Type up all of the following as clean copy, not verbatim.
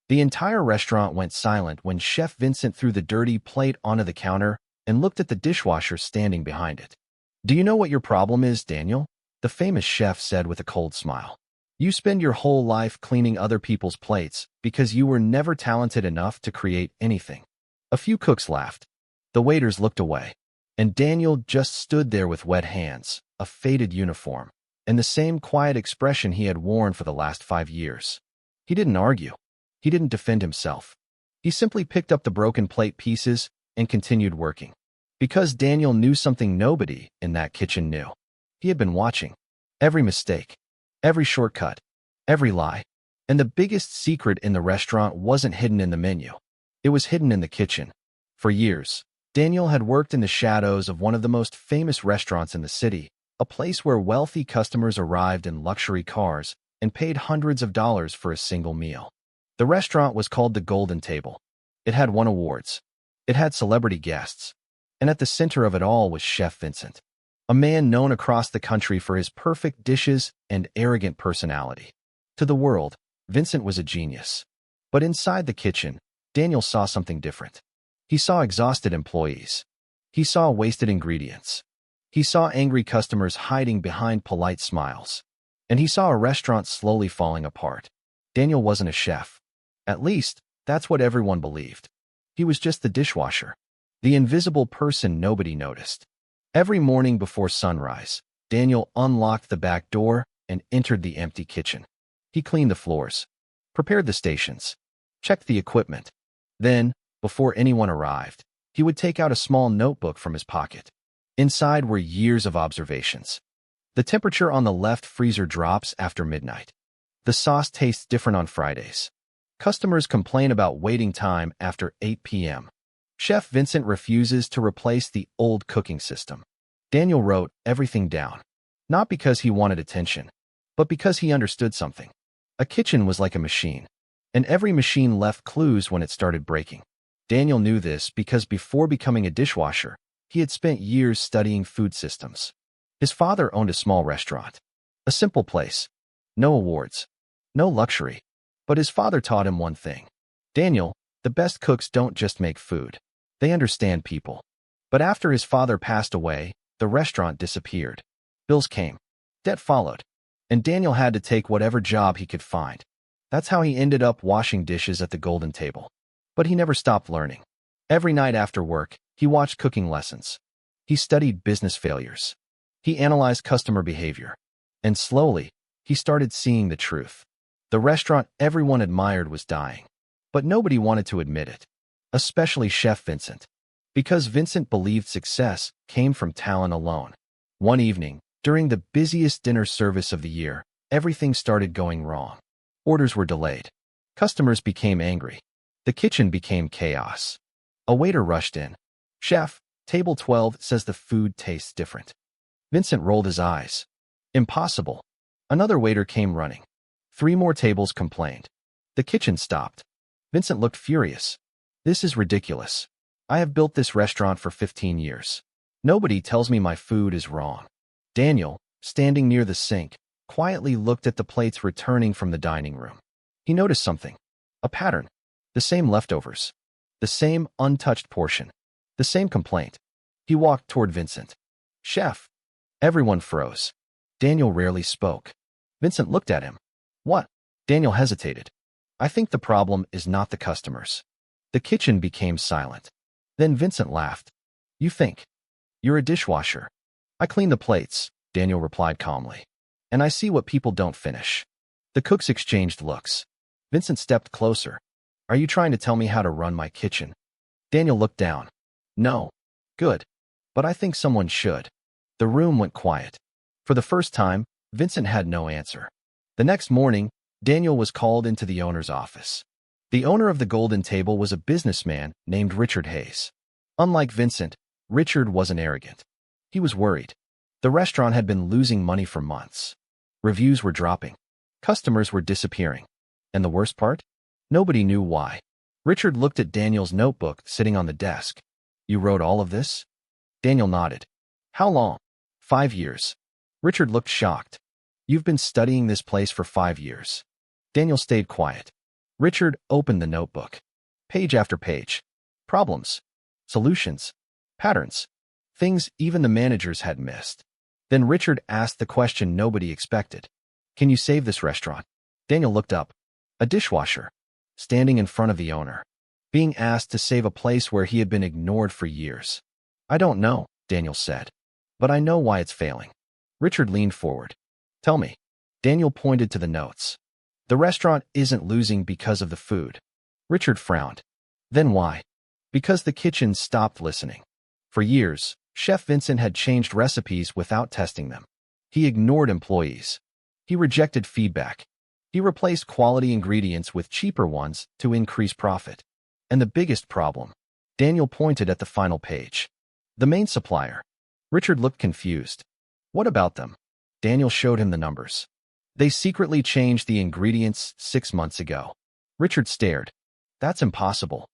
The entire restaurant went silent when Chef Vincent threw the dirty plate onto the counter and looked at the dishwasher standing behind it. "Do you know what your problem is, Daniel?" the famous chef said with a cold smile. "You spend your whole life cleaning other people's plates because you were never talented enough to create anything." A few cooks laughed. The waiters looked away. And Daniel just stood there with wet hands, a faded uniform, and the same quiet expression he had worn for the last 5 years. He didn't argue. He didn't defend himself. He simply picked up the broken plate pieces and continued working. Because Daniel knew something nobody in that kitchen knew. He had been watching. Every mistake, every shortcut, every lie. And the biggest secret in the restaurant wasn't hidden in the menu. It was hidden in the kitchen. For years, Daniel had worked in the shadows of one of the most famous restaurants in the city, a place where wealthy customers arrived in luxury cars and paid hundreds of dollars for a single meal. The restaurant was called the Golden Table. It had won awards. It had celebrity guests. And at the center of it all was Chef Vincent, a man known across the country for his perfect dishes and arrogant personality. To the world, Vincent was a genius. But inside the kitchen, Daniel saw something different. He saw exhausted employees. He saw wasted ingredients. He saw angry customers hiding behind polite smiles. And he saw a restaurant slowly falling apart. Daniel wasn't a chef. At least, that's what everyone believed. He was just the dishwasher, the invisible person nobody noticed. Every morning before sunrise, Daniel unlocked the back door and entered the empty kitchen. He cleaned the floors, prepared the stations, checked the equipment. Then, before anyone arrived, he would take out a small notebook from his pocket. Inside were years of observations. The temperature on the left freezer drops after midnight. The sauce tastes different on Fridays. Customers complain about waiting time after 8 p.m. Chef Vincent refuses to replace the old cooking system. Daniel wrote everything down, not because he wanted attention, but because he understood something. A kitchen was like a machine, and every machine left clues when it started breaking. Daniel knew this because before becoming a dishwasher, he had spent years studying food systems. His father owned a small restaurant, a simple place, no awards, no luxury. But his father taught him one thing. "Daniel, the best cooks don't just make food. They understand people." But after his father passed away, the restaurant disappeared. Bills came. Debt followed. And Daniel had to take whatever job he could find. That's how he ended up washing dishes at the Golden Table. But he never stopped learning. Every night after work, he watched cooking lessons. He studied business failures. He analyzed customer behavior. And slowly, he started seeing the truth. The restaurant everyone admired was dying. But nobody wanted to admit it. Especially Chef Vincent. Because Vincent believed success came from talent alone. One evening, during the busiest dinner service of the year, everything started going wrong. Orders were delayed. Customers became angry. The kitchen became chaos. A waiter rushed in. "Chef, table 12 says the food tastes different." Vincent rolled his eyes. "Impossible." Another waiter came running. 3 more tables complained. The kitchen stopped. Vincent looked furious. "This is ridiculous. I have built this restaurant for 15 years. Nobody tells me my food is wrong." Daniel, standing near the sink, quietly looked at the plates returning from the dining room. He noticed something. A pattern. The same leftovers. The same untouched portion. The same complaint. He walked toward Vincent. "Chef." Everyone froze. Daniel rarely spoke. Vincent looked at him. "What?" Daniel hesitated. "I think the problem is not the customers." The kitchen became silent. Then Vincent laughed. "You think? You're a dishwasher." "I clean the plates," Daniel replied calmly. "And I see what people don't finish." The cooks exchanged looks. Vincent stepped closer. "Are you trying to tell me how to run my kitchen?" Daniel looked down. "No." "Good. But I think someone should." The room went quiet. For the first time, Vincent had no answer. The next morning, Daniel was called into the owner's office. The owner of the Golden Table was a businessman named Richard Hayes. Unlike Vincent, Richard wasn't arrogant. He was worried. The restaurant had been losing money for months. Reviews were dropping. Customers were disappearing. And the worst part? Nobody knew why. Richard looked at Daniel's notebook sitting on the desk. "You wrote all of this?" Daniel nodded. "How long?" 5 years. Richard looked shocked. "You've been studying this place for 5 years." Daniel stayed quiet. Richard opened the notebook. Page after page. Problems. Solutions. Patterns. Things even the managers had missed. Then Richard asked the question nobody expected. Can you save this restaurant? Daniel looked up. A dishwasher. Standing in front of the owner. Being asked to save a place where he had been ignored for years. I don't know, Daniel said. But I know why it's failing. Richard leaned forward. Tell me. Daniel pointed to the notes. The restaurant isn't losing because of the food. Richard frowned. Then why? Because the kitchen stopped listening. For years, Chef Vincent had changed recipes without testing them. He ignored employees. He rejected feedback. He replaced quality ingredients with cheaper ones to increase profit. And the biggest problem, Daniel pointed at the final page. The main supplier. Richard looked confused. What about them? Daniel showed him the numbers. They secretly changed the ingredients 6 months ago. Richard stared. That's impossible.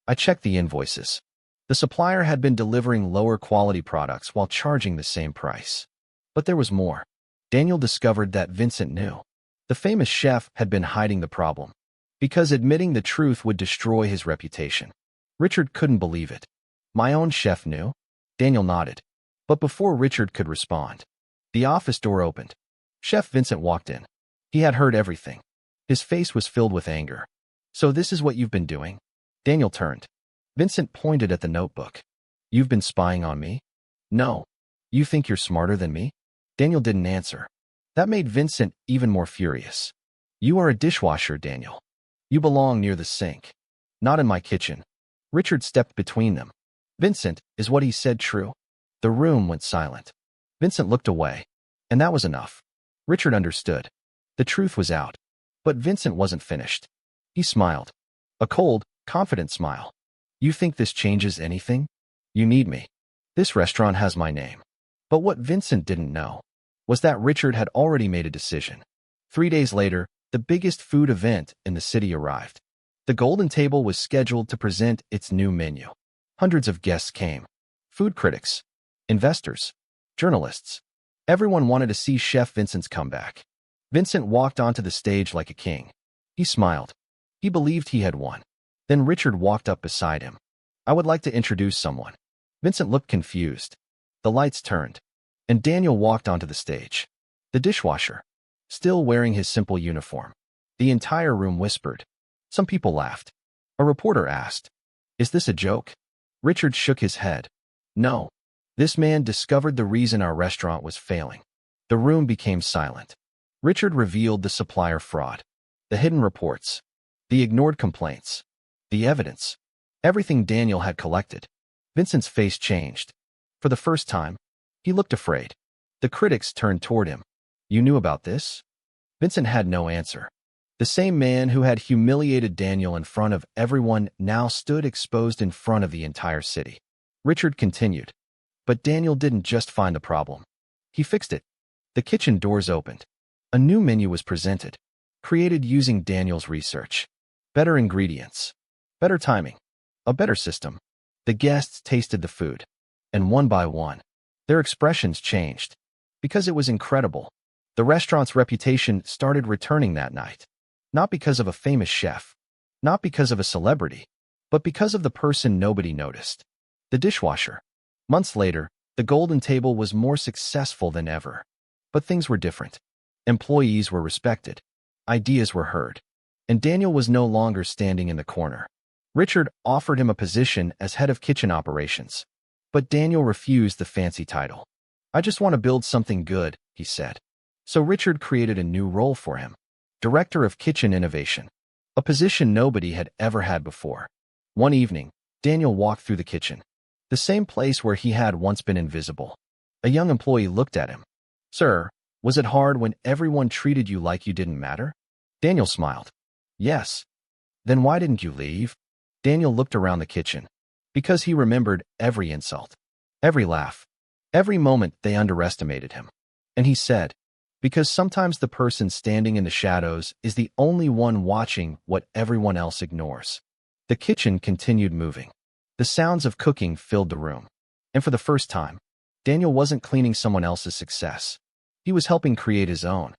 I checked the invoices. The supplier had been delivering lower quality products while charging the same price. But there was more. Daniel discovered that Vincent knew. The famous chef had been hiding the problem, because admitting the truth would destroy his reputation. Richard couldn't believe it. My own chef knew? Daniel nodded. But before Richard could respond, the office door opened. Chef Vincent walked in. He had heard everything. His face was filled with anger. So this is what you've been doing? Daniel turned. Vincent pointed at the notebook. You've been spying on me? No. You think you're smarter than me? Daniel didn't answer. That made Vincent even more furious. You are a dishwasher, Daniel. You belong near the sink. Not in my kitchen. Richard stepped between them. Vincent, is what he said true? The room went silent. Vincent looked away. And that was enough. Richard understood. The truth was out. But Vincent wasn't finished. He smiled. A cold, confident smile. You think this changes anything? You need me. This restaurant has my name. But what Vincent didn't know was that Richard had already made a decision. 3 days later, the biggest food event in the city arrived. The Golden Table was scheduled to present its new menu. Hundreds of guests came. Food critics, investors, journalists. Everyone wanted to see Chef Vincent's comeback. Vincent walked onto the stage like a king. He smiled. He believed he had won. Then Richard walked up beside him. I would like to introduce someone. Vincent looked confused. The lights turned, and Daniel walked onto the stage. The dishwasher, still wearing his simple uniform. The entire room whispered. Some people laughed. A reporter asked, "Is this a joke?" Richard shook his head. No. This man discovered the reason our restaurant was failing. The room became silent. Richard revealed the supplier fraud, the hidden reports, the ignored complaints, the evidence, everything Daniel had collected. Vincent's face changed. For the first time, he looked afraid. The critics turned toward him. You knew about this? Vincent had no answer. The same man who had humiliated Daniel in front of everyone now stood exposed in front of the entire city. Richard continued. But Daniel didn't just find the problem. He fixed it. The kitchen doors opened. A new menu was presented, created using Daniel's research. Better ingredients, better timing, a better system. The guests tasted the food, and one by one, their expressions changed. Because it was incredible, the restaurant's reputation started returning that night. Not because of a famous chef, not because of a celebrity, but because of the person nobody noticed. The dishwasher. Months later, the Golden Table was more successful than ever. But things were different. Employees were respected. Ideas were heard. And Daniel was no longer standing in the corner. Richard offered him a position as head of kitchen operations. But Daniel refused the fancy title. I just want to build something good, he said. So Richard created a new role for him. Director of Kitchen Innovation. A position nobody had ever had before. One evening, Daniel walked through the kitchen. The same place where he had once been invisible. A young employee looked at him. Sir, was it hard when everyone treated you like you didn't matter? Daniel smiled. Yes. Then why didn't you leave? Daniel looked around the kitchen. Because he remembered every insult, every laugh, every moment they underestimated him. And he said, because sometimes the person standing in the shadows is the only one watching what everyone else ignores. The kitchen continued moving. The sounds of cooking filled the room. And for the first time, Daniel wasn't cleaning someone else's success. He was helping create his own.